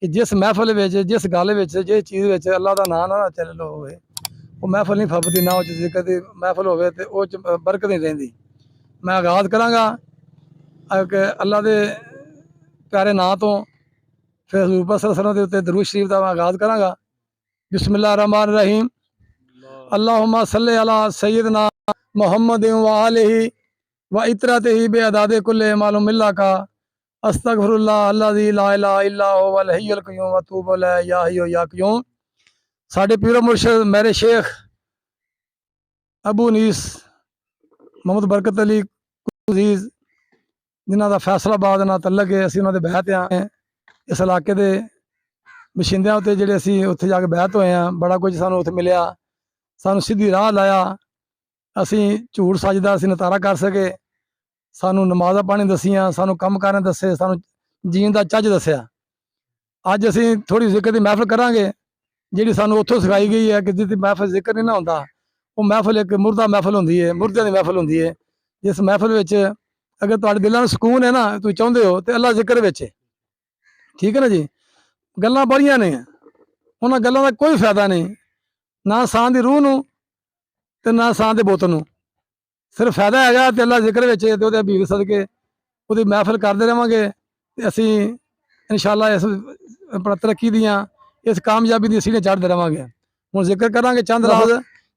कि जिस महफिल विच जिस गल विच जिस चीज़ विच अल्लाह दा नाम ना चल होवे वो महफिल नहीं फबदी ना उस जिक्र दी महफिल होवे ते उस च बरकत नहीं रहिंदी। मैं आगाज़ करांगा कि अल्लाह दे प्यारे नां तो फिर हज़ूर पाक सल्लल्लाहु अलैहि वसल्लम दे उत्ते दरूद शरीफ दा मैं आगाज़ करांगा। बिस्मिल्लाहिर रहमानिर रहीम। अल्लाहुम्मा सल्लि अला सय्यिदना मुहम्मदिन व आलिहि व इतरतिही बिअदादि कुल्लि मालूम मिल्ला का अस्तगफिरुल्लाह अल्लज़ी ला इलाहा इल्ला हुवल हय्युल क़य्यूम व अतूबु इलैहि या हय्यु या क़य्यूम। साडे पीर मुर्शिद मेरे शेख अबू नीस मोहम्मद बरकत अली अजीज़ जिन्हां दा फैसलाबाद नाल तल्लक है, असीं उन्हां दे बैत आए इस इलाके दे बशिंदियां उत्ते जिहड़े असीं उत्थे जाके बैत होए हैं। बड़ा कुछ सानूं उत्थे मिलिया, सानूं सीधी राह लाया, असीं झूठ सच दा असीं नतारा कर सके, सानूं नमाज़ां पानी दसियां, सानूं कम करने दसे, सानूं जीण दा चज दस्सिया। अज असीं थोड़ी जिक्र दी महफिल करांगे जिहड़ी सानूं उत्थों सिखाई गई है कि जिहदी महफिल जिक्र नहीं ना हुंदा वो महफिल एक मुर्दा महफिल हुंदी है, मुर्दियां दी महफिल हुंदी है। जिस महफिल विच अगर तुहाडे दिलां नूं सकून है ना, तुसीं चाहुंदे हो ते अल्लाह जिक्र विच है, ठीक है ना जी। गल्लां बड़ियां ने, उन्हां गल्लां दा कोई फायदा नहीं, ना सां दी रूह नूं ते ना सां दे बुत नूं। सिर्फ फायदा हैगा ते अल्लाह जिक्र विच ते उहदे हबीब सदके उहदी महफिल करदे रहांगे ते असीं इंशाअल्लाह इस अपना तरक्की दियां इस कामयाबी दी सीढ़ियां चढ़दे रहांगे। हुण जिक्र करांगे चंद राज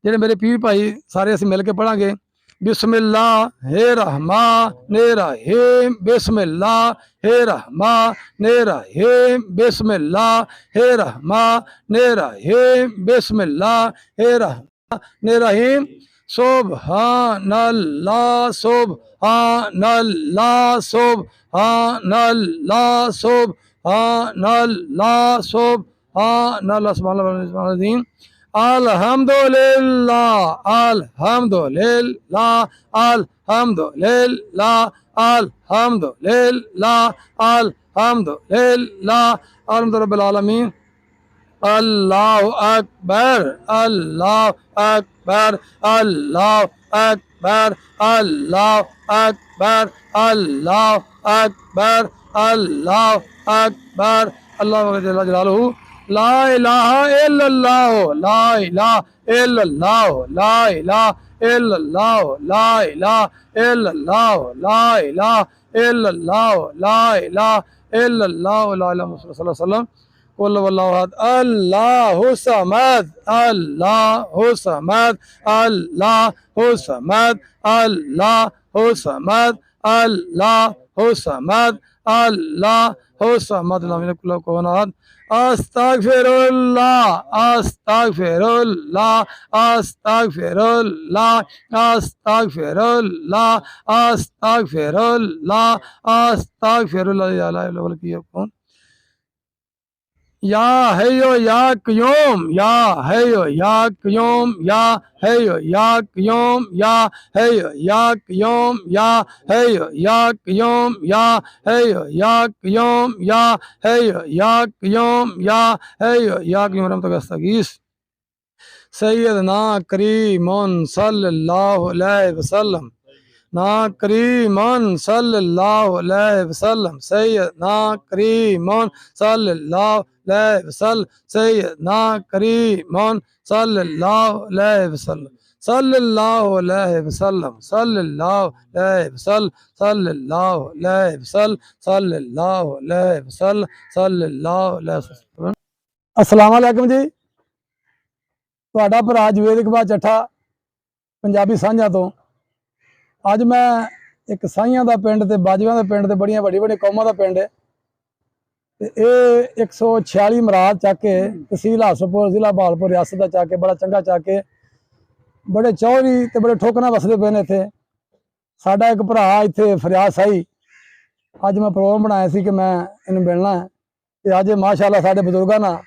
जिहड़े मेरे पीर भाई सारे असीं मिल के पढ़ांगे। बिस्मिल्लाहिर्रहमानिर्रहीम बिस्मिल्लाहिर्रहमानिर्रहीम बिस्मिल्लाहिर्रहमानिर्रहीम बिस्मिल्लाहिर्रहमानिर्रहीम। सुब्हानल्लाह सुब्हानल्लाह सुब्हानल्लाह सुब्हानल्लाह सुब्हानल्लाह सुब्हानल्लाह। अल्हम्दुलिल्लाह अल्हम्दुलिल्लाह अल्हम्दुलिल्लाह अल्हम्दुलिल्लाह अल्हम्दुलिल्लाह रब्बिल आलमीन। अल्लाहु अकबर अल्लाहु अकबर अल्लाहु अकबर अल्लाहु अकबर अल्लाहु अकबर अल्लाहु अकबर अल्लाहु जल्ल जलालुहु। ला इलाहा इल्लल्लाह ला इलाहा इल्लल्लाह ला इलाहा इल्लल्लाह ला इलाहा इल्लल्लाह ला इलाहा इल्लल्लाह ला इलाहा इल्लल्लाह ला इलाहा मुहम्मद सल्लल्लाहु अलैहि वसल्लम। कुल वल्लाहु अहद अल्लाहु समद अल्लाहु समद अल्लाहु समद अल्लाहु समद अल्लाहु समद अल्लाहु समद लम यकुल लहु कुफुवन अहद। अस्तगफिरुल्लाह अस्तगफिरुल्लाह अस्तगफिरुल्लाह अस्तगफिरुल्लाह अस्तगफिरुल्लाह अस्तगफिरुल्लाह या ला इलाहा इल्ला हुवा या हय्यो या क़य्यूम या हय्यो या क़य्यूम या हय्यो या क़य्यूम या हय्यो या क़य्यूम या हय्यो या क़य्यूम या हय्यो या क़य्यूम या हय्यो या क़य्यूम या हय्यो या क़य्यूम रहमतक अस्तगीस। सय्यदना करीमुन सल्लल्लाहु अलैहि वसल्लम ना करीमन सल्लल्लाहु अलैहि वसल्लम सय्यदना करीमुन सल्लल्लाहु अलैहि वसल्लम सय्यदना करीमुन सल्लल्लाहु अलैहि वसल्लम सल्लल्लाहु अलैहि वसल्लम सल्लल्लाहु अलैहि वसल्लम सल्लल्लाहु अलैहि वसल्लम सल्लल्लाहु अलैहि वसल्लम सल्लल्लाहु अलैहि वसल्लम। अस्सलाम वालेकुम जी। ਤੁਹਾਡਾ ਭਰਾ ਜਵੇਦ ਇਕਬਾਲ ਚੱਠਾ ਪੰਜਾਬੀ ਸਾਂਝਾਂ ਤੋਂ। ਅੱਜ ਮੈਂ ਇੱਕ ਸਾਈਆਂ ਦਾ ਪਿੰਡ ਤੇ ਬਾਜਵਾਂ ਦਾ ਪਿੰਡ ਤੇ ਬੜੀਆਂ ਵੱਡੀ ਕੌਮਾਂ ਦਾ ਪਿੰਡ ਹੈ ਤੇ ਇਹ 146 ਮਰਾਦ ਚੱਕ ਕੇ ਤਹਿਸੀਲ ਹਾਸਨਪੁਰ ਜ਼ਿਲ੍ਹਾ ਬਹਾਵਲਪੁਰ ਰਿਆਸਤ ਦਾ ਚੱਕ ਕੇ ਬੜਾ ਚੰਗਾ ਚੱਕ ਕੇ ਬੜੇ ਚੌਧਰੀ ਤੇ ਬੜੇ ਠੋਕਰਾਂ ਵਸਦੇ ਪਏ ਨੇ ਇੱਥੇ। ਸਾਡਾ ਇੱਕ ਭਰਾ ਇੱਥੇ ਫਰਿਆਦ ਸਾਈ ਅੱਜ ਮੈਂ ਪ੍ਰੋਗਰਾਮ ਬਣਾਇਆ ਸੀ ਕਿ ਮੈਂ ਇਹਨੂੰ ਮਿਲਣਾ ਹੈ ਤੇ ਅੱਜ ਮਾਸ਼ਾਅੱਲਾ ਸਾਡੇ ਬਜ਼ੁਰਗਾਂ ਨਾਲ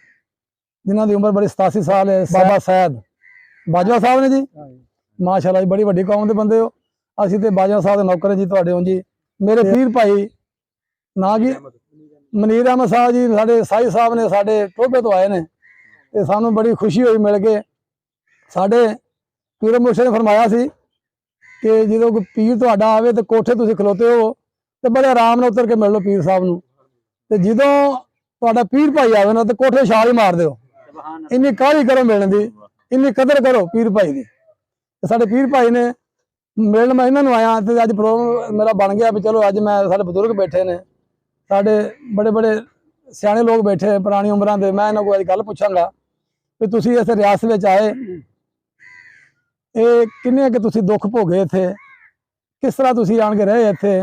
जिन्हों की उम्र बड़ी 87 साल है बाबा सैद बाजवा साहब ने जी माशाअल्लाह जी बड़ी वड्डी कौम के बंदे हो। असीं ते बाजवा साहब के नौकर जी तुहाडे जी मेरे पीर भाई ना जी मनीर अहमद साहब जी साडे साई साहब ने साडे टोभे तो आए ने ते सानू बड़ी खुशी हुई मिल के। साडे पीर मुर्शिद ने फरमाया सी कि जो कोई पीर तुहाडा आवे तो कोठे तुसीं खलोते हो तो बड़े आराम नाल उतर के मिल लो पीर साहब नूं ते जदों ਤੁਹਾਡਾ ਪੀਰ ਭਾਈ ਆਵੇ ਨਾ ਤੇ ਕੋਠੇ ਛਾਲ ਹੀ ਮਾਰ ਦਿਓ। ਇੰਨੀ ਕਾਹਲੀ ਕਰੋ ਮਿਲਣ ਦੀ, ਇੰਨੀ ਕਦਰ ਕਰੋ ਪੀਰ ਭਾਈ ਦੀ। ਤੇ ਸਾਡੇ ਪੀਰ ਭਾਈ ਨੇ ਮਿਲਣ ਮੈਂ ਇਹਨਾਂ ਨੂੰ ਆਇਆ ਤੇ ਅੱਜ ਪ੍ਰੋਗਰਾਮ ਮੇਰਾ ਬਣ ਗਿਆ ਵੀ ਚਲੋ ਅੱਜ ਮੈਂ ਸਾਡੇ ਬਜ਼ੁਰਗ ਬੈਠੇ ਨੇ, ਸਾਡੇ ਬੜੇ ਬੜੇ ਸਿਆਣੇ ਲੋਕ ਬੈਠੇ ਪੁਰਾਣੀ ਉਮਰਾਂ ਦੇ। ਮੈਂ ਇਹਨਾਂ ਕੋਲ ਅੱਜ ਗੱਲ ਪੁੱਛਾਂਗਾ ਵੀ ਤੁਸੀਂ ਇਸ ਰਿਆਸਤ ਵਿੱਚ ਆਏ, ਇਹ ਕਿੰਨੇ ਕਿ ਤੁਸੀਂ ਦੁੱਖ ਭੋਗੇ ਇੱਥੇ, ਕਿਸ ਤਰ੍ਹਾਂ ਤੁਸੀਂ ਆਣ ਕੇ ਰਹੇ ਇੱਥੇ,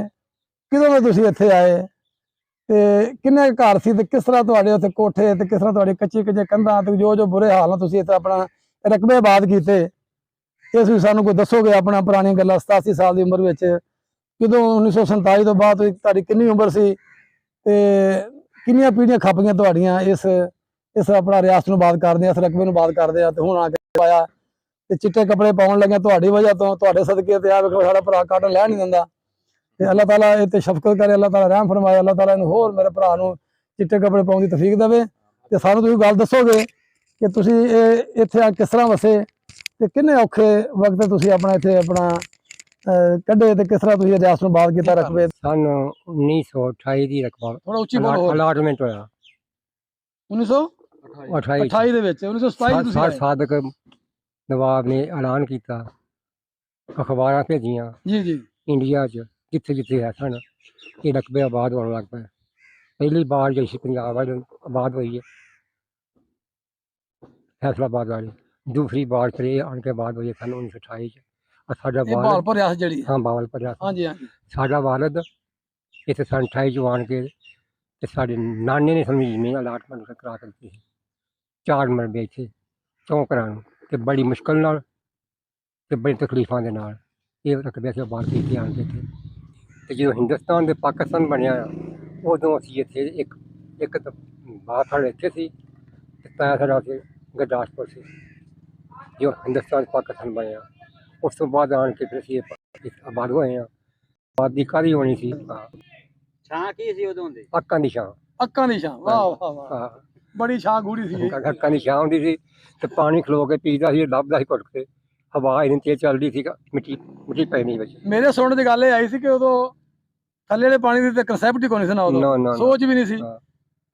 ਕਿਦੋਂ ਦੇ ਤੁਸੀਂ ਇੱਥੇ ਆਏ ਤੇ ਕਿੰਨੇ ਘਰ ਸੀ ਤੇ ਕਿਸ ਤਰ੍ਹਾਂ ਤੁਹਾਡੇ ਉੱਥੇ ਕੋਠੇ ਤੇ ਕਿਸ ਤਰ੍ਹਾਂ ਤੁਹਾਡੇ ਕੱਚੇ ਕੰਧਾਂ ਤੇ ਜੋ ਬੁਰੇ ਹਾਲ ਨਾਲ ਤੁਸੀਂ ਇੱਥੇ ਆਪਣਾ ਰਕਬੇ ਆਬਾਦ ਕੀਤੇ, ਇਸ ਵੀ ਸਾਨੂੰ ਕੋਈ ਦੱਸੋਗੇ ਆਪਣਾ ਪੁਰਾਣੀਆਂ ਗੱਲਾਂ। 87 ਸਾਲ ਦੀ ਉਮਰ ਵਿੱਚ ਕਿਦੋਂ 1947 ਤੋਂ ਬਾਅਦ ਤੁਹਾਡੀ ਕਿੰਨੀ ਉਮਰ ਸੀ ਤੇ ਕਿੰਨੀਆਂ ਪੀੜ੍ਹੀਆਂ ਖੱਪ ਗਈਆਂ ਤੁਹਾਡੀਆਂ ਇਸ ਆਪਣਾ ਰਿਆਸਤ ਨੂੰ ਆਬਾਦ ਕਰਦੇ ਆ, ਇਸ ਰਕਬੇ ਨੂੰ ਆਬਾਦ ਕਰਦੇ ਆ ਤੇ ਹੁਣ ਆ ਕੇ ਆਇਆ ਤੇ ਚਿੱਟੇ ਕੱਪੜੇ ਪਾਉਣ ਲੱਗਿਆ ਤੁਹਾਡੀ ਵਜ੍ਹਾ ਤੋਂ, ਤੁਹਾਡੇ ਸਦਕੇ ਤੇ ਆ ਵੇਖੋ ਸਾਡਾ ਭਰਾ ਕਾਟਨ ਲੈ ਨਹੀਂ ਦਿੰਦਾ ਤੇ ਅੱਲਾਹ ਤਾਲਾ ਇਹ ਤੇ ਸ਼ਫਕਤ ਕਰੇ, ਅੱਲਾਹ ਤਾਲਾ ਰਹਿਮ ਫਰਮਾਏ, ਅੱਲਾਹ ਤਾਲਾ ਇਹਨੂੰ ਹੋਰ ਮੇਰੇ ਭਰਾ ਨੂੰ ਚਿੱਟੇ ਕੱਪੜੇ ਪਾਉਣ ਦੀ ਤੌਫੀਕ ਦੇਵੇ। ਤੇ ਸਾਨੂੰ ਤੁਸੀਂ ਗੱਲ ਦੱਸੋਗੇ ਕਿ ਤੁਸੀਂ ਇਹ ਇੱਥੇ ਆ ਕਿਸ ਤਰ੍ਹਾਂ ਵਸੇ ਤੇ ਕਿੰਨੇ ਔਖੇ ਵਕਤ ਤੁਸੀਂ ਆਪਣਾ ਇੱਥੇ ਆਪਣਾ ਕੱਢੇ ਤੇ ਕਿਸ ਤਰ੍ਹਾਂ ਤੁਸੀਂ ਰਿਆਸਤ ਨੂੰ ਆਬਾਦ ਕੀਤਾ ਰਕਬੇ। ਸਨ 1928 ਦੀ ਰਕਬਾ ਥੋੜਾ ਉੱਚੀ ਬੋਲੋ। ਅਲਾਟਮੈਂਟ ਹੋਇਆ 1928 ਦੇ ਵਿੱਚ। 1927 ਤੁਸੀਂ ਆਏ। ਸਾਦਕ ਨਵਾਬ ਨੇ ਐਲਾਨ ਕੀਤਾ, ਅਖਬਾਰਾਂ ਭੇਜੀਆਂ ਜੀ ਇੰਡੀਆ 'ਚ ਜਿੱਥੇ ਜਿੱਥੇ ਹੈ ਸਨ, ਇਹ ਰਕਬੇ ਆਬਾਦ ਹੋਣ ਲੱਗ ਪਏ। ਪਹਿਲੀ ਵਾਰ ਜਿਹੜੀ ਪੰਜਾਬ ਵਾਲੀ ਆਬਾਦ ਹੋਈ ਹੈ ਫੈਸਲਾਬਾਦ ਵਾਲੀ, ਦੂਸਰੀ ਵਾਰ ਫਿਰ ਇਹ ਆਣ ਕੇ ਆਬਾਦ ਹੋਈ ਹੈ ਸਨ 1928 'ਚ। ਸਾਡਾ ਬਾਵਲਪੁਰ ਰਿਆਸਤ ਜਿਹੜੀ। ਹਾਂ ਬਾਵਲਪੁਰ ਰਿਆਸਤ। ਹਾਂਜੀ। ਸਾਡਾ ਵਾਲਦ ਇੱਥੇ ਸਨ 28 'ਚ ਆਣ ਕੇ ਤੇ ਸਾਡੇ ਨਾਨੇ ਨੇ ਸਾਨੂੰ ਜ਼ਮੀਨ ਅਲਾਟਮੈਂਟ ਕਰਾ ਕੇ ਦਿੱਤੀ ਸੀ, 4 ਮਰਬੇ ਇੱਥੇ 4 ਘਰਾਂ ਨੂੰ, ਤੇ ਬੜੀ ਮੁਸ਼ਕਲ ਨਾਲ ਤੇ ਬੜੀ ਤਕਲੀਫਾਂ ਦੇ ਨਾਲ ਇਹ ਰਕਬੇ ਅਸੀਂ ਆਬਾਦ ਕੀਤੇ ਆਣ ਕੇ ਇੱਥੇ। ਤੇ ਜਦੋਂ ਹਿੰਦੁਸਤਾਨ ਦੇ ਪਾਕਿਸਤਾਨ ਬਣਿਆ ਉਦੋਂ ਅਸੀਂ ਇੱਥੇ ਇੱਕ ਤਾਂ ਬਾਹਰ ਸਾਡੇ ਇੱਥੇ ਸੀ ਤੇ ਤਾਇਆ ਸਾਡਾ ਉੱਥੇ ਗੁਰਦਾਸਪੁਰ ਸੀ। ਜੋ ਹਿੰਦੁਸਤਾਨ ਪਾਕਿਸਤਾਨ ਬਣਿਆ ਉਸ ਤੋਂ ਬਾਅਦ ਆਣ ਕੇ ਫਿਰ ਅਸੀਂ ਆਬਾਦ ਹੋਏ ਹਾਂ। ਆਬਾਦੀ ਕਾਹਦੀ ਹੋਣੀ ਸੀ? ਛਾਂ ਕੀ ਸੀ ਉਦੋਂ ਦੇ? ਅੱਕਾਂ ਦੀ ਛਾਂ। ਅੱਕਾਂ ਦੀ ਛਾਂ। ਵਾਹ ਵਾਹ ਵਾਹ, ਬੜੀ ਛਾਂ ਗੂੜੀ ਸੀ। ਅੱਕਾਂ ਦੀ ਛਾਂ ਹੁੰਦੀ ਸੀ ਤੇ ਪਾਣੀ ਖਲੋ ਕੇ ਪੀਦਾ ਸੀ, ਲੱਭਦਾ ਸੀ ਘੁੱਟ ਕੇ। ਹਵਾ ਇੰਨੀ ਤੇਜ਼ ਚੱਲਦੀ ਸੀ, ਮਿੱਟੀ ਪੈਣੀ ਵਿੱਚ। ਮੇਰੇ ਸੁਣਨ ਦੀ ਗੱਲ ਇਹ ਆਈ ਸੀ ਕਿ ਉਦੋਂ ਥੱਲੇ ਵਾਲੇ ਪਾਣੀ ਦੀ ਤੇ ਕਨਸੈਪਟ ਹੀ ਕੋਈ ਨਹੀਂ ਸੀ ਨਾ, ਉਦੋਂ ਸੋਚ ਵੀ ਨਹੀਂ ਸੀ।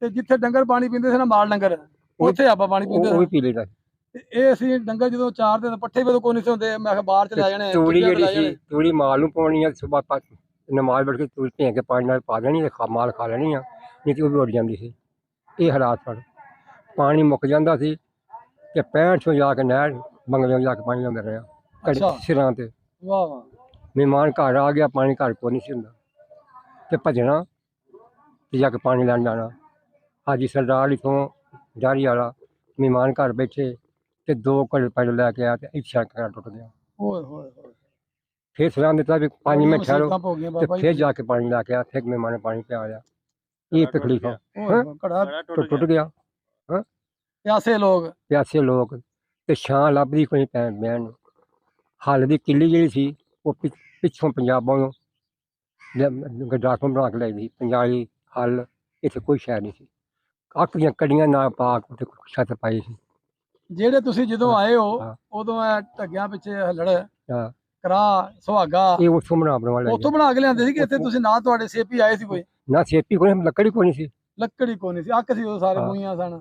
ਤੇ ਜਿੱਥੇ ਡੰਗਰ ਪਾਣੀ ਪੀਂਦੇ ਸੀ ਨਾ, ਮਾਲ ਡੰਗਰ, ਉੱਥੇ ਆਪਾਂ ਪਾਣੀ ਪੀਂਦੇ ਉਹ ਵੀ ਪੀ ਲੈਂਦਾ। ਇਹ ਅਸੀਂ ਡੰਗਰ ਜਦੋਂ ਚਾਰ ਦਿਨ ਪੱਠੇ ਵੀ ਕੋਈ ਨਹੀਂ ਸੀ ਹੁੰਦੇ, ਮੈਂ ਕਿਹਾ ਬਾਹਰ ਚਲੇ ਜਾਣੇ। ਤੂੜੀ ਜਿਹੜੀ ਸੀ, ਤੂੜੀ ਮਾਲ ਨੂੰ ਪਾਉਣੀ ਆ, ਸੁਬਾਹ ਨਮਾਜ਼ ਪੜ੍ਹ ਕੇ ਤੂੜੀ ਭੇਂ ਕੇ ਪਾਣੀ ਨਾਲ ਪਾ ਦੇਣੀ ਤੇ ਮਾਲ ਖਾ ਲੈਣੀ ਆ, ਨਹੀਂ ਤੇ ਉਹ ਵੀ ਉੱਡ ਜਾਂਦੀ ਸੀ। ਇਹ ਹਾਲਾਤ ਸਨ। ਪਾਣੀ ਮੁੱਕ ਜਾਂਦਾ ਸੀ ਤੇ 65 ਤੋਂ ਜਾ ਕੇ ਨਹਿਰ ਬੰਗਲਿਆਂ ਜਾ ਕੇ ਪਾਣੀ ਲਿਆਉਂਦੇ ਰਹੇ ਸਿਰਾਂ ਤੇ। ਵਾਹ ਵਾਹ। ਮਹਿਮਾਨ ਘਰ ਆ ਗਿਆ, ਪਾਣੀ ਘਰ ਕੋਈ ਨਹੀਂ ਸੀ ਹੁੰਦਾ ਤੇ ਭੱਜਣਾ ਤੇ ਜਾ ਕੇ ਪਾਣੀ ਲੈਣ ਜਾਣਾ। ਹਾਜੀ ਸਰਦਾਰ ਇੱਥੋਂ ਜਾਰੀ ਵਾਲਾ ਮਹਿਮਾਨ ਘਰ ਬੈਠੇ ਤੇ 2 ਘੜੇ ਪੈਦਲ ਲੈ ਕੇ ਆਇਆ ਤੇ ਇੱਛਾ ਘਰ ਟੁੱਟ ਗਿਆ। ਓਏ ਹੋਏ ਹੋਏ। ਫਿਰ ਸਲਾਹ ਦਿੱਤਾ ਵੀ 5 ਮਿੰਟ ਠਹਿਰੋ ਤੇ ਫਿਰ ਜਾ ਕੇ ਪਾਣੀ ਲੈ ਕੇ ਆਇਆ। ਫਿਰ ਮਹਿਮਾਨ ਨੇ ਪਾਣੀ ਪਿਆ ਲਿਆ। ਇਹ ਤਕਲੀਫਾਂ ਘੜਾ ਟੁੱਟ ਗਿਆ। ਪਿਆਸੇ ਲੋਕ ਤੇ ਛਾਂ ਲੱਭਦੀ ਕੋਈ ਪੈਣ ਬਹਿਣ ਨੂੰ। ਹੱਲ ਦੀ ਕਿੱਲੀ ਜਿਹੜੀ ਸੀ ਉਹ ਪਿੱਛੋਂ ਪੰਜਾਬੋਂ ਗੁਰਦਾਸਪੁਰ ਬਣਾ ਕੇ ਲਈ ਸੀ। ਪੰਜਾਬੀ ਹੱਲ ਇੱਥੇ ਕੋਈ ਸ਼ਹਿਰ ਨਹੀਂ ਸੀ। ਅੱਖ ਦੀਆਂ ਕੜੀਆਂ ਨਾਲ ਪਾ ਕੇ ਛੱਤ ਪਾਈ ਸੀ। ਜਿਹੜੇ ਤੁਸੀਂ ਜਦੋਂ ਆਏ ਹੋ ਉਦੋਂ ਇਹ ਢੱਗਿਆਂ ਪਿੱਛੇ ਹੱਲੜ ਕਰਾ ਸੁਹਾਗਾ ਇਹ ਉੱਥੋਂ ਬਣਾ ਕੇ ਲਿਆਂਦੇ ਸੀ ਕਿ ਇੱਥੇ ਤੁਸੀਂ ਨਾ ਤੁਹਾਡੇ ਸੇਪੀ ਆਏ ਸੀ ਕੋਈ? ਨਾ ਸੇਪੀ ਕੋਈ, ਲੱਕੜੀ ਕੋਈ ਨਹੀਂ ਸੀ। ਲੱਕੜੀ ਕੋਈ ਨਹੀਂ ਸੀ, ਅੱਕ ਸੀ ਉਦੋਂ ਸਾਰੇ ਮੂਹੀਆਂ ਸਨ,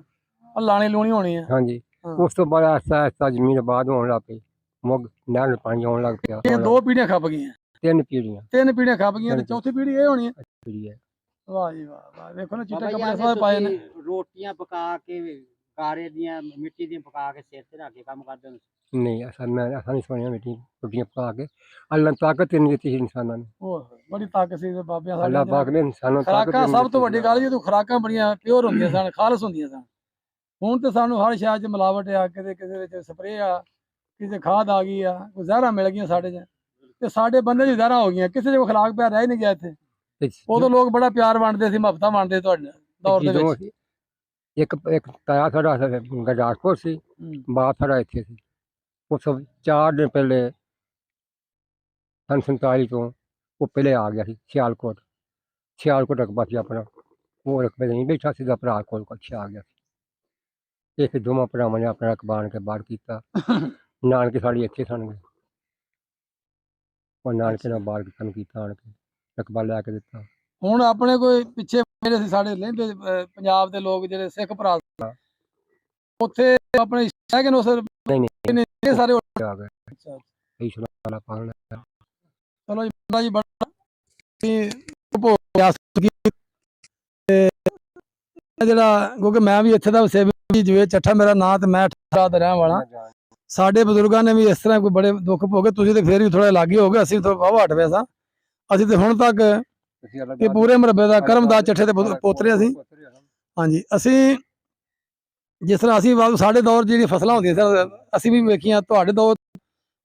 ਲਾਣੀ ਲੂਣੀ ਹੋਣੀ ਆ। ਹਾਂਜੀ। ਉਸ ਤੋਂ ਬਾਅਦ ਆਹਿਸਤਾ ਜ਼ਮੀਨ ਆਬਾਦ ਹੋਣ ਲੱਗ ਪਈ, ਮੁੱਗ ਨਹਿਰ ਨੂੰ ਪਾਣੀ ਆਉਣ ਲੱਗ ਪਿਆ। ਇਹ 2 ਪੀੜ੍ਹੀਆਂ ਖੱਪ ਗਈਆਂ। 3 ਪੀੜ੍ਹੀਆਂ ਖੱਪ ਗਈਆਂ ਤੇ ਚੌਥੀ ਪੀੜ੍ਹੀ ਇਹ ਹੋਣੀ ਹੈ। ਵਾਹ ਜੀ ਵਾਹ ਵਾਹ। ਵੇਖੋ ਨਾ ਚਿੱਟੇ ਕੱਪੜੇ ਸਾਰੇ ਪਾਏ ਨੇ। ਰੋਟੀਆਂ ਪਕਾ ਕੇ ਕਾਰੇ ਦੀਆਂ ਮਿੱਟੀ ਦੀਆਂ ਪਕਾ ਕੇ ਸਿਰ ਤੇ ਰੱਖ ਕੇ ਕੰਮ ਕਰਦੇ ਹੁੰਦੇ? ਨਹੀਂ, ਅਸਾਂ ਨਹੀਂ ਸੁਣਿਆ ਮਿੱਟੀ ਰੋਟੀਆਂ ਪਕਾ ਕੇ। ਅੱਲਾ ਤਾਕਤ ਨਹੀਂ ਦਿੱਤੀ ਸੀ ਇਨਸਾਨਾਂ ਨੂੰ। ਬੜੀ ਤਾਕਤ ਸੀ ਬਾਬਿਆਂ ਅੱਲਾ ਪਾਕ ਨੇ ਇਨਸਾਨਾਂ ਨੂੰ ਤਾਕਤ। ਖੁਰਾਕਾਂ ਸਭ ਤੋਂ ਵੱਡੀ ਗੱਲ ਜਦੋਂ ਖੁਰਾਕਾਂ ਬੜੀਆਂ ਪਿਓਰ ਹੁੰਦੀਆਂ ਸਨ, ਖਾਲਸ ਹੁੰਦੀਆਂ ਸਨ। ਹੁਣ ਤੇ ਸਾਨੂੰ ਹਰ ਸ਼ਹਿਰ 'ਚ ਮਿਲਾਵਟ ਆ, ਕਿਤੇ ਕਿਸੇ ਵਿੱਚ ਸਪਰੇਅ ਆ, ਕਿਸੇ ਖਾਦ ਆ ਗਈ ਆ, ਕੋਈ ਜ਼ਹਿਰਾਂ ਮਿਲ ਗਈਆਂ ਸਾਡੇ 'ਚ ਤੇ ਸਾਡੇ ਬੰਦੇ 'ਚ ਜ਼ਹਿਰਾਂ ਹੋ ਗਈਆਂ। ਕਿਸੇ 'ਚ ਕੋਈ ਖੁਰਾਕ ਪਿਆਰ ਰਹਿ ਨਹੀਂ ਗਿਆ ਇੱਥੇ। ਉਦੋਂ ਲੋਕ ਬੜਾ ਪਿਆਰ ਵੰਡਦੇ ਸੀ, ਮੁਹੱਬਤਾਂ ਵੰਡਦੇ ਤੁਹਾਡੇ ਦੌਰ ਦੇ ਵਿੱਚ। ਇੱਕ ਤਾਇਆ ਸਾਡਾ ਗੁਰਦਾਸਪੁਰ ਸੀ, ਬਾਪ ਸਾਡਾ ਇੱਥੇ ਸੀ। ਉਸ 4 ਦਿਨ ਪਹਿਲੇ ਸੰਨ 47 ਤੋਂ ਉਹ ਪਹਿਲੇ ਆ ਗਿਆ ਸੀ ਸਿਆਲਕੋਟ ਰਕਬਾ ਸੀ ਆਪਣਾ। ਉਹ ਰਕਬੇ ਨਹੀਂ ਬੈਠਾ ਸੀ, ਦਾ ਭਰਾ ਕੋਲ ਆ ਗਿਆ ਸੀ। ਇਹ ਫਿਰ ਦੋਵਾਂ ਭਰਾਵਾਂ ਨੇ ਆਪਣਾ ਰਕਬਾ ਆਣ ਕੇ ਬਾਹਰ ਕੀਤਾ। ਨਾਨਕੇ ਸਾਡੀ ਇੱਥੇ ਸਨ, ਉਹ ਨਾਨਕੇ ਨਾਲ ਬਾਹਰ ਸਾਨੂੰ ਕੀਤਾ ਆਣ ਕੇ ਰਕਬਾ ਲੈ ਕੇ ਦਿੱਤਾ। ਹੁਣ ਆਪਣੇ ਕੋਈ ਪਿੱਛੇ ਮੇਰੇ ਸੀ ਸਾਡੇ ਲਹਿੰਦੇ ਪੰਜਾਬ ਦੇ ਲੋਕ ਜਿਹੜੇ ਸਿੱਖ ਭਰਾ ਉੱਥੇ ਆਪਣੇ ਸੈਕਿੰਡ ਉਸ ਨਹੀਂ ਨਹੀਂ ਇਹ ਸਾਰੇ ਆ ਗਏ ਅੱਛਾ ਇਸ ਵਾਲਾ ਪਾਣ ਚਲੋ ਜੀ ਬੜਾ ਜੀ ਬੜਾ ਭੋਗ ਰਿਆਸਤ ਕੀ ਤੇ ਜਿਹੜਾ ਕਿਉਂਕਿ ਮੈਂ ਵੀ ਇੱਥੇ ਦਾ ਸੇਵੀ ਜਿਵੇਂ ਚੱਠਾ ਮੇਰਾ ਨਾਂ ਤੇ ਮੈਂ ਠਾਠਾ ਦਾ ਰਹਿਣ ਵਾਲਾ ਸਾਡੇ ਬਜ਼ੁਰਗਾਂ ਨੇ ਵੀ ਇਸ ਤਰ੍ਹਾਂ ਕੋਈ ਬੜੇ ਦੁੱਖ ਭੋਗੇ ਤੁਸੀਂ ਤੇ ਫੇਰ ਵੀ ਥੋੜਾ ਲਾਗੇ ਹੋ ਗਏ ਅਸੀਂ ਥੋੜਾ ਵਾਵਾ ਹਟਵੇ ਸਾਂ ਅਸੀਂ ਤੇ ਹੁਣ ਤੱਕ ਇਹ ਪੂਰੇ ਮਰਬੇ ਦਾ ਕਰਮਦਾਸ ਚੱਠੇ ਦੇ ਪੋਤਰੇ ਅਸੀਂ ਹਾਂਜੀ ਅਸੀਂ ਜਿਸ ਤਰ੍ਹਾਂ ਅਸੀਂ ਸਾਡੇ ਦੌਰ ਜਿਹੜੀ ਫਸਲਾਂ ਹੁੰਦੀਆਂ ਸਨ ਅਸੀਂ ਵੀ ਵੇਖੀਆਂ ਤੁਹਾਡੇ ਦੌਰ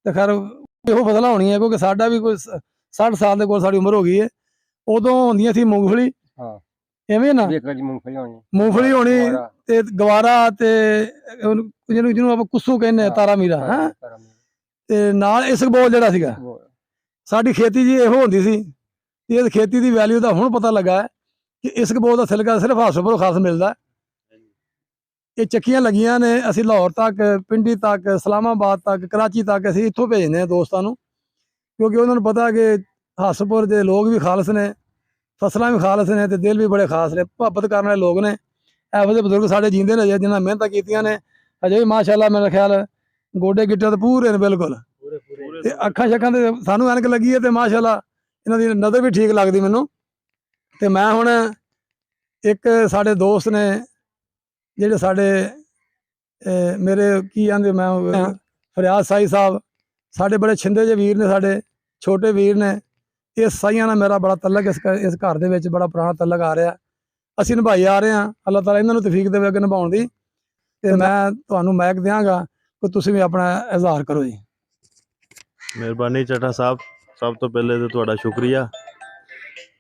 ਤੇ ਖੈਰ ਇਹੋ ਫਸਲਾਂ ਹੋਣੀਆਂ ਕਿਉਂਕਿ ਸਾਡਾ ਵੀ ਕੋਈ 60 ਸਾਲ ਦੇ ਕੋਲ ਸਾਡੀ ਉਮਰ ਹੋ ਗਈ ਹੈ ਉਦੋਂ ਹੁੰਦੀਆਂ ਸੀ ਮੂੰਗਫਲੀ ਹਾਂ ਐਵੇਂ ਨਾ ਮੂੰਗਫਲੀ ਹੋਣੀ ਤੇ ਗਵਾਰਾ ਤੇ ਜਿਹਨੂੰ ਆਪਾਂ ਕੁੱਸੂ ਕਹਿੰਦੇ ਆ ਤਾਰਾ ਮੀਰਾ ਹੈ ਤੇ ਨਾਲ ਇਸਕਬੋਲ ਜਿਹੜਾ ਸੀਗਾ ਸਾਡੀ ਖੇਤੀ ਜੀ ਇਹੋ ਹੁੰਦੀ ਸੀ ਇਹ ਖੇਤੀ ਦੀ ਵੈਲਿਊ ਦਾ ਹੁਣ ਪਤਾ ਲੱਗਾ ਕਿ ਇਸਕਬੋਲ ਦਾ ਸਿਲਕਾ ਸਿਰਫ ਹਾਸਪੁਰ ਖਾਸ ਮਿਲਦਾ ਇਹ ਚੱਕੀਆਂ ਲੱਗੀਆਂ ਨੇ ਅਸੀਂ ਲਾਹੌਰ ਤੱਕ ਪਿੰਡੀ ਤੱਕ ਇਸਲਾਮਾਬਾਦ ਤੱਕ ਕਰਾਚੀ ਤੱਕ ਅਸੀਂ ਇੱਥੋਂ ਭੇਜਦੇ ਹਾਂ ਦੋਸਤਾਂ ਨੂੰ ਕਿਉਂਕਿ ਉਹਨਾਂ ਨੂੰ ਪਤਾ ਕਿ ਹਾਸਪੁਰ ਦੇ ਲੋਕ ਵੀ ਖਾਲਸ ਨੇ ਫਸਲਾਂ ਵੀ ਖਾਲਸ ਨੇ ਤੇ ਦਿਲ ਵੀ ਬੜੇ ਖਾਸ ਨੇ ਮੁਹੱਬਤ ਕਰਨ ਵਾਲੇ ਲੋਕ ਨੇ ਇਹੋ ਜਿਹੇ ਬਜ਼ੁਰਗ ਸਾਡੇ ਜੀਂਦੇ ਨੇ ਜਿਨ੍ਹਾਂ ਮਿਹਨਤਾਂ ਕੀਤੀਆਂ ਨੇ ਅਜੇ ਵੀ ਮਾਸ਼ਾਅੱਲਾ ਮੇਰਾ ਖਿਆਲ ਗੋਡੇ ਗਿੱਟੇ ਤੇ ਪੂਰੇ ਨੇ ਬਿਲਕੁਲ ਤੇ ਅੱਖਾਂ ਸ਼ੱਖਾਂ ਤੇ ਸਾਨੂੰ ਐਨਕ ਲੱਗੀ ਹੈ ਤੇ ਮਾਸ਼ਾਅੱਲਾ ਇਹਨਾਂ ਦੀ ਨਜ਼ਰ ਵੀ ਠੀਕ ਲੱਗਦੀ ਮੈਨੂੰ ਤੇ ਮੈਂ ਹੁਣ ਇੱਕ ਸਾਡੇ ਦੋਸਤ ਨੇ ਜਿਹੜੇ ਸਾਡੇ ਮੇਰੇ ਕੀ ਆਂਦੇ ਮੈਂ ਫਰਿਆਦ ਸਾਈ ਸਾਹਿਬ ਸਾਡੇ ਬੜੇ ਛਿੰਦੇ ਜਿਹੇ ਵੀਰ ਨੇ ਸਾਡੇ ਛੋਟੇ ਵੀਰ ਨੇ ਇਸ ਸਾਈਆਂ ਨਾਲ ਮੇਰਾ ਬੜਾ ਤਲਕ ਇਸ ਘਰ ਦੇ ਵਿੱਚ ਬੜਾ ਪੁਰਾਣਾ ਤਲਕ ਆ ਰਿਹਾ ਅਸੀਂ ਨਿਭਾਈ ਆ ਰਹੇ ਹਾਂ ਅੱਲਾਹ ਤਾਲਾ ਇਹਨਾਂ ਨੂੰ ਤੌਫੀਕ ਦੇਵੇ ਅੱਗੇ ਨਿਭਾਉਣ ਦੀ ਤੇ ਮੈਂ ਤੁਹਾਨੂੰ ਮਾਈਕ ਦਿਆਂਗਾ ਕਿ ਤੁਸੀਂ ਵੀ ਆਪਣਾ ਇਜ਼ਹਾਰ ਕਰੋ ਜੀ ਮਿਹਰਬਾਨੀ ਚੱਠਾ ਸਾਹਿਬ ਸਭ ਤੋਂ ਪਹਿਲੇ ਤਾਂ ਤੁਹਾਡਾ ਸ਼ੁਕਰੀਆ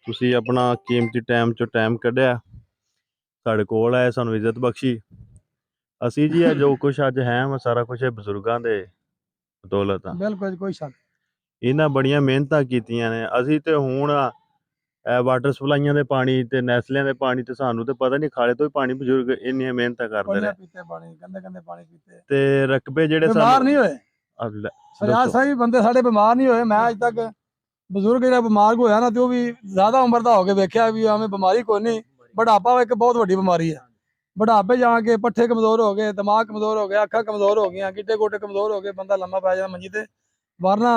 ਤੁਸੀਂ ਆਪਣਾ ਕੀਮਤੀ ਟਾਈਮ ਚੋਂ ਟਾਈਮ ਕੱਢਿਆ ਸਾਡੇ ਕੋਲ ਆਏ ਸਾਨੂੰ ਇੱਜ਼ਤ ਬਖਸ਼ੀ ਅਸੀਂ ਜੀ ਇਹ ਜੋ ਕੁਛ ਅੱਜ ਹੈ ਮੈਂ ਸਾਰਾ ਕੁਛ ਇਹ ਬਜ਼ੁਰਗਾਂ ਦੇ ਬਦੌਲਤ ਆ ਬਿਲਕੁਲ ਕੋਈ ਸ਼ੱਕ ਇਹਨਾਂ ਬੜੀਆਂ ਮਿਹਨਤਾਂ ਕੀਤੀਆਂ ਨੇ ਅਸੀਂ ਤੇ ਹੁਣ ਵਾਟਰ ਸਪਲਾਈਆਂ ਦੇ ਪਾਣੀ ਤੇ ਨੈਸਲਿਆਂ ਦੇ ਪਾਣੀ ਤੇ ਸਾਨੂੰ ਤੇ ਪਤਾ ਨਹੀਂ ਖਾਲੇ ਤੋਂ ਹੀ ਪਾਣੀ ਬਜ਼ੁਰਗ ਇੰਨੀਆਂ ਮਿਹਨਤਾਂ ਕਰਦੇ ਨੇ ਪੀਤੇ ਪਾਣੀ ਗੰਦੇ ਪਾਣੀ ਪੀਤੇ ਤੇ ਰਕਬੇ ਜਿਹੜੇ ਬਿਮਾਰ ਨਹੀਂ ਹੋਏ ਫਰਿਆਦ ਸਾਹਿਬ ਬੰਦੇ ਸਾਡੇ ਬਿਮਾਰ ਨਹੀਂ ਹੋਏ ਮੈਂ ਅੱਜ ਤੱਕ ਬਜ਼ੁਰਗ ਜਿਹੜਾ ਬਿਮਾਰ ਹੋਇਆ ਨਾ ਤੇ ਉਹ ਵੀ ਜ਼ਿਆਦਾ ਉਮਰ ਦਾ ਹੋ ਕੇ ਵੇਖਿਆ ਵੀ ਐਵੇਂ ਬਿਮਾਰੀ ਕੋਈ ਨਹੀਂ ਬੁਢਾਪਾ ਇੱਕ ਬਹੁਤ ਵੱਡੀ ਬਿਮਾਰੀ ਹੈ ਬੁਢਾਪੇ ਜਾ ਕੇ ਪੱਠੇ ਕਮਜ਼ੋਰ ਹੋ ਗਏ ਦਿਮਾਗ ਕਮਜ਼ੋਰ ਹੋ ਗਿਆ ਅੱਖਾਂ ਕਮਜ਼ੋਰ ਹੋ ਗਈਆਂ ਗਿੱਟੇ ਗੋਡੇ ਕਮਜ਼ੋਰ ਹੋ ਗਏ ਬੰਦਾ ਲੰਮਾ ਪੈ ਜਾਂਦਾ ਮੰਜੀ ਤੇ ਵਰਨਾ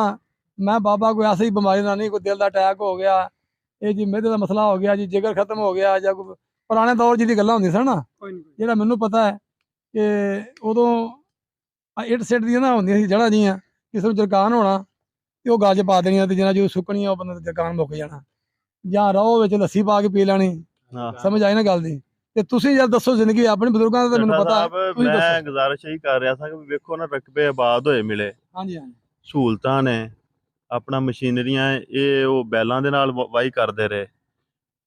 ਮੈਂ ਬਾਬਾ ਕੋਈ ਐਸੀ ਬਿਮਾਰੀ ਨਾਲ ਨਹੀਂ ਕੋਈ ਦਿਲ ਦਾ ਅਟੈਕ ਹੋ ਗਿਆ ਇਹ ਜੀ ਮਿਹਦੇ ਦਾ ਮਸਲਾ ਹੋ ਗਿਆ ਜੀ ਜਿਗਰ ਖਤਮ ਹੋ ਗਿਆ ਜਾਂ ਕੋਈ ਪੁਰਾਣੇ ਦੌਰ ਜਿਹਦੀ ਗੱਲਾਂ ਹੁੰਦੀਆਂ ਸਨ ਨਾ ਜਿਹੜਾ ਮੈਨੂੰ ਪਤਾ ਹੈ ਕਿ ਉਦੋਂ ਇੱਟ ਸਿੱਟ ਦੀਆਂ ਨਾ ਹੁੰਦੀਆਂ ਸੀ ਜੜ੍ਹਾਂ ਜੀਆਂ ਕਿਸੇ ਨੂੰ ਜਰਕਾਨ ਹੋਣਾ ਤੇ ਉਹ ਗਲ 'ਚ ਪਾ ਦੇਣੀਆਂ ਤੇ ਜਿਹਨਾਂ ਜੋ ਸੁੱਕਣੀਆਂ ਉਹ ਬੰਦੇ ਦਾ ਜਰਕਾਨ ਮੁੱਕ ਜਾਣਾ ਜਾਂ ਰੋਹ ਵਿੱਚ ਲੱਸੀ ਪਾ ਕੇ ਪੀ ਲੈਣੀ ਸਮਝ ਆਈ ਨਾ ਗੱਲ ਦੀ ਤੇ ਤੁਸੀਂ ਜਦ ਦੱਸੋ ਜ਼ਿੰਦਗੀ ਆਪਣੀ ਬਜ਼ੁਰਗਾਂ ਦਾ ਮੈਨੂੰ ਪਤਾ ਮੈਂ ਗੁਜ਼ਾਰਿਸ਼ ਹੀ ਕਰ ਰਿਹਾ ਸਾਂ ਕਿ ਵੇਖੋ ਨਾ ਰਕਬੇ ਆਬਾਦ ਹੋਏ ਮਿਲੇ ਹਾਂਜੀ ਹਾਂਜੀ ਸਹੂਲਤਾਂ ਨੇ ਆਪਣਾ ਮਸ਼ੀਨਰੀਆਂ ਇਹ ਉਹ ਬੈਲਾਂ ਦੇ ਨਾਲ ਵਾਹੀ ਕਰਦੇ ਰਹੇ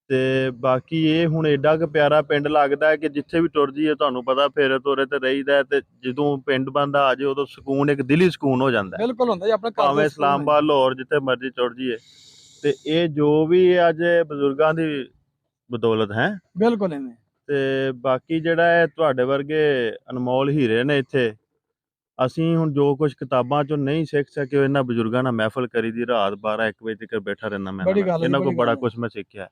ਤੇ ਬਾਕੀ ਇਹ ਹੁਣ ਏਡਾ ਕੁ ਪਿਆਰਾ ਪਿੰਡ ਲੱਗਦਾ ਹੈ ਕਿ ਜਿੱਥੇ ਵੀ ਟੁਰ ਜਾਈਏ ਤੁਹਾਨੂੰ ਪਤਾ ਫੇਰੇ ਤੋਰੇ ਤੇ ਰਹੀਦਾ ਤੇ ਜਦੋਂ ਪਿੰਡ ਬੰਦਾ ਆ ਜਾਏ ਉਦੋਂ ਸਕੂਨ ਇੱਕ ਦਿਲੀ ਸਕੂਨ ਹੋ ਜਾਂਦਾ ਬਿਲਕੁਲ ਹੁੰਦਾ ਜੀ ਆਪਣੇ ਘਰ ਭਾਵੇਂ ਇਸਲਾਮਾਬਾਦ ਲਾਹੌਰ ਜਿੱਥੇ ਮਰਜ਼ੀ ਟੁਰ ਜਾਈਏ ਤੇ ਇਹ ਜੋ ਵੀ ਅੱਜ ਬਜ਼ੁਰਗਾਂ ਦੀ ਬਦੌਲਤ ਹੈ ਬਿਲਕੁਲ ਐਵੇਂ ਤੇ ਬਾਕੀ ਜਿਹੜਾ ਹੈ ਤੁਹਾਡੇ ਵਰਗੇ ਅਨਮੋਲ ਹੀਰੇ ਨੇ ਇੱਥੇ ਅਸੀਂ ਹੁਣ ਜੋ ਕੁਝ ਕਿਤਾਬਾਂ ਚੋਂ ਨਹੀਂ ਸਿੱਖ ਸਕੇ ਇਹਨਾਂ ਬਜ਼ੁਰਗਾਂ ਨਾਲ ਮਹਿਫਲ ਕਰੀ ਦੀ ਰਾਤ 12-1 ਵਜੇ ਤੱਕ ਬੈਠਾ ਰਹਿਣਾ ਮੈਂ ਇਹਨਾਂ ਕੋਲ ਬੜਾ ਕੁਝ ਮੈਂ ਸਿੱਖਿਆ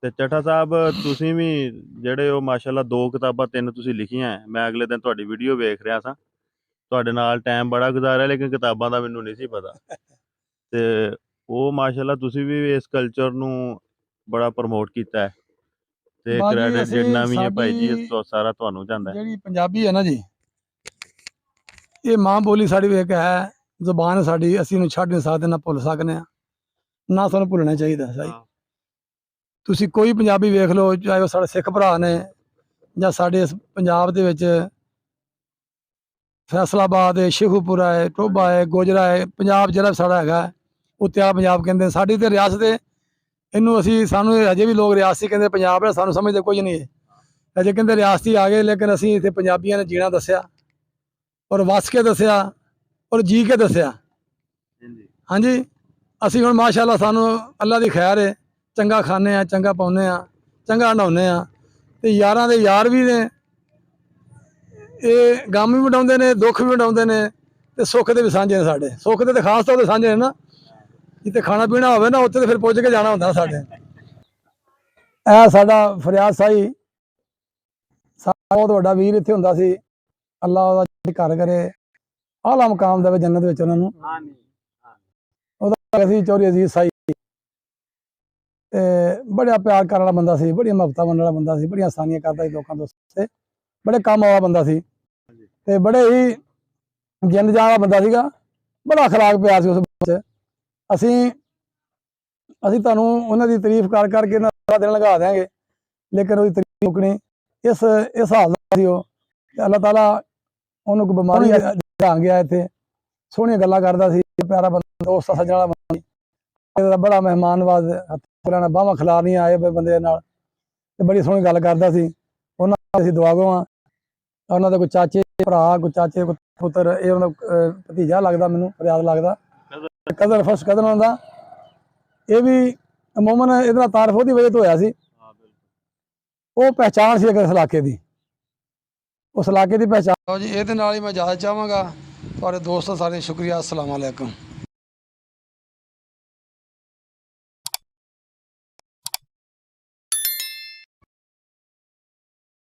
ਤੇ ਚੱਠਾ ਸਾਹਿਬ ਤੁਸੀਂ ਵੀ ਜਿਹੜੇ ਉਹ ਮਾਸ਼ਾਅੱਲਾ 2 ਕਿਤਾਬਾਂ 3 ਤੁਸੀਂ ਲਿਖੀਆਂ ਮੈਂ ਅਗਲੇ ਦਿਨ ਤੁਹਾਡੀ ਵੀਡੀਓ ਵੇਖ ਰਿਹਾ ਸਾਂ ਤੁਹਾਡੇ ਨਾਲ ਟਾਈਮ ਬੜਾ ਗੁਜ਼ਾਰਿਆ ਲੇਕਿਨ ਕਿਤਾਬਾਂ ਦਾ ਮੈਨੂੰ ਨਹੀਂ ਸੀ ਪਤਾ ਤੇ ਉਹ ਮਾਸ਼ਾਅੱਲਾ ਤੁਸੀਂ ਵੀ ਇਸ ਕਲਚਰ ਨੂੰ ਬੜਾ ਪ੍ਰਮੋਟ ਕੀਤਾ ਹੈ ਤੇ ਕ੍ਰੈਡਿਟ ਜਿੰਨਾ ਵੀ ਹੈ ਭਾਈ ਜੀ ਇਸ ਤੋਂ ਸਾਰਾ ਤੁਹਾਨੂੰ ਜਾਂਦਾ ਜਿਹੜੀ ਪੰਜਾਬੀ ਹੈ ਨਾ ਜੀ ਇਹ ਮਾਂ ਬੋਲੀ ਸਾਡੀ ਇੱਕ ਹੈ ਜ਼ੁਬਾਨ ਸਾਡੀ ਅਸੀਂ ਇਹਨੂੰ ਛੱਡ ਨਹੀਂ ਸਕਦੇ ਨਾ ਭੁੱਲ ਸਕਦੇ ਆ ਨਾ ਸਾਨੂੰ ਭੁੱਲਣਾ ਚਾਹੀਦਾ ਸਹੀ ਤੁਸੀਂ ਕੋਈ ਪੰਜਾਬੀ ਵੇਖ ਲਓ ਚਾਹੇ ਉਹ ਸਾਡੇ ਸਿੱਖ ਭਰਾ ਨੇ ਜਾਂ ਸਾਡੇ ਪੰਜਾਬ ਦੇ ਵਿੱਚ ਫੈਸਲਾਬਾਦ ਹੈ ਸ਼ੇਖੂਪੁਰਾ ਹੈ ਟੋਭਾ ਹੈ ਗੋਜਰਾ ਹੈ ਪੰਜਾਬ ਜਿਹੜਾ ਸਾਡਾ ਹੈਗਾ ਉੱਤੇ ਆ ਪੰਜਾਬ ਕਹਿੰਦੇ ਸਾਡੀ ਤੇ ਰਿਆਸਤ ਹੈ ਇਹਨੂੰ ਅਸੀਂ ਸਾਨੂੰ ਅਜੇ ਵੀ ਲੋਕ ਰਿਆਸਤੀ ਕਹਿੰਦੇ ਪੰਜਾਬ ਹੈ ਸਾਨੂੰ ਸਮਝਦੇ ਕੁਝ ਨਹੀਂ ਹੈ ਅਜੇ ਕਹਿੰਦੇ ਰਿਆਸਤੀ ਆ ਗਏ ਲੇਕਿਨ ਅਸੀਂ ਇੱਥੇ ਪੰਜਾਬੀਆਂ ਨੇ ਜੀਣਾ ਦੱਸਿਆ ਔਰ ਵਸ ਕੇ ਦੱਸਿਆ ਔਰ ਜੀ ਕੇ ਦੱਸਿਆ ਹਾਂਜੀ ਅਸੀਂ ਹੁਣ ਮਾਸ਼ਾਅੱਲਾ ਸਾਨੂੰ ਅੱਲਾ ਦੀ ਖੈਰ ਹੈ ਚੰਗਾ ਖਾਂਦੇ ਆ ਚੰਗਾ ਪਾਉਂਦੇ ਆ ਚੰਗਾ ਨਹਾਉਂਦੇ ਆ ਤੇ ਯਾਰਾਂ ਦੇ ਯਾਰ ਵੀ ਨੇ ਇਹ ਗਮ ਵੀ ਵੰਡਾਉਂਦੇ ਨੇ ਦੁੱਖ ਵੀ ਵੰਡਾਉਂਦੇ ਨੇ ਤੇ ਸੁੱਖ ਦੇ ਵੀ ਸਾਂਝੇ ਨੇ ਸਾਡੇ ਸੁੱਖ ਦੇ ਤੇ ਖਾਸ ਤੌਰ ਤੇ ਸਾਂਝੇ ਨੇ ਨਾ ਜਿੱਥੇ ਖਾਣਾ ਪੀਣਾ ਹੋਵੇ ਨਾ ਉੱਥੇ ਤੇ ਫਿਰ ਪੁੱਜ ਕੇ ਜਾਣਾ ਹੁੰਦਾ ਸਾਡੇ ਇਹ ਸਾਡਾ ਫਰਿਆਦ ਸਾਈ ਸਾਡਾ ਬਹੁਤ ਵੱਡਾ ਵੀਰ ਇੱਥੇ ਹੁੰਦਾ ਸੀ। ਅੱਲਾ ਉਹਦਾ ਘਰ ਕਰੇ, ਆਲਾ ਮਕਾਮ ਦੇਵੇ ਜੰਨਤ ਵਿੱਚ ਉਹਨਾਂ ਨੂੰ। ਆਮੀਨ। ਉਹਦਾ ਸੀ ਚੌਧਰੀ ਅਜ਼ੀਜ਼ ਸਾਈ, ਤੇ ਬੜਾ ਪਿਆਰ ਕਰਨ ਵਾਲਾ ਬੰਦਾ ਸੀ, ਬੜੀਆਂ ਮੁਹੱਬਤਾਂ ਮੰਨਣ ਵਾਲਾ ਬੰਦਾ ਸੀ, ਬੜੀਆਂ ਆਸਾਨੀਆਂ ਕਰਦਾ ਸੀ ਲੋਕਾਂ ਦੋਸਤੇ, ਬੜੇ ਕੰਮ ਵਾਲਾ ਬੰਦਾ ਸੀ ਤੇ ਬੜੇ ਹੀ ਜਿੰਦ ਜਾਨ ਵਾਲਾ ਬੰਦਾ ਸੀਗਾ। ਬੜਾ ਅਖਲਾਕ ਪਿਆਰ ਸੀ ਉਸ ਵਿੱਚ। ਅਸੀਂ ਤੁਹਾਨੂੰ ਉਹਨਾਂ ਦੀ ਤਾਰੀਫ ਕਰ ਕਰਕੇ ਇਹਨਾਂ ਸਾਰਾ ਦਿਨ ਲਗਾ ਦਿਆਂਗੇ, ਲੇਕਿਨ ਉਹਦੀ ਤਾਰੀਫ ਮੁੱਕਣੀ। ਇਸ ਹਾਲ ਦਾ ਸੀ ਉਹ। ਅੱਲਾਹ ਤਾਲਾ ਉਹਨੂੰ ਕੋਈ ਬਿਮਾਰੀ ਜਾਣ ਗਿਆ, ਇੱਥੇ ਸੋਹਣੀਆਂ ਗੱਲਾਂ ਕਰਦਾ ਸੀ, ਪਿਆਰਾ ਬੰਦਾ, ਦੋਸਤ ਸੱਜਣ ਵਾਲਾ ਬੰਦਾ ਸੀ। ਇਹਦਾ ਬੜਾ ਮਹਿਮਾਨਵਾਜ਼, ਹੱਥਾਂ ਬਾਹਾਂ ਖਿਲਾਰਨੀਆਂ ਆਏ ਬੰਦੇ ਨਾਲ, ਤੇ ਬੜੀ ਸੋਹਣੀ ਗੱਲ ਕਰਦਾ ਸੀ। ਉਹਨਾਂ ਦੀ ਅਸੀਂ ਦੁਆਗੋ ਹਾਂ। ਉਹਨਾਂ ਦੇ ਕੋਈ ਚਾਚੇ ਭਰਾ, ਕੋਈ ਚਾਚੇ ਕੋਈ ਪੁੱਤਰ, ਇਹ ਉਹਨਾਂ ਦਾ ਭਤੀਜਾ ਲੱਗਦਾ, ਮੈਨੂੰ ਫਰਿਆਦ ਲੱਗਦਾ, ਕਦਰ ਫਸਟ ਕਦਰ ਉਹਨਾਂ ਦਾ। ਇਹ ਵੀ ਅਮੂਮਨ ਇਹਦੇ ਨਾਲ ਤਾਰਫ ਉਹਦੀ ਵਜ੍ਹਾ ਤੋਂ ਹੋਇਆ ਸੀ। ਉਹ ਪਹਿਚਾਣ ਸੀ ਇਸ ਇਲਾਕੇ ਦੀ, ਉਸ ਇਲਾਕੇ ਦੀ ਪਹਿਚਾਣ। ਜੀ ਇਹਦੇ ਨਾਲ ਹੀ ਮੈਂ ਇਜਾਜ਼ਤ ਚਾਹਾਂਗਾ। ਤੁਹਾਡੇ ਦੋਸਤ ਸਾਰੇ ਸ਼ੁਕਰੀਆ। ਅਸਲਾਮ ਵਾਲੇਕੁਮ।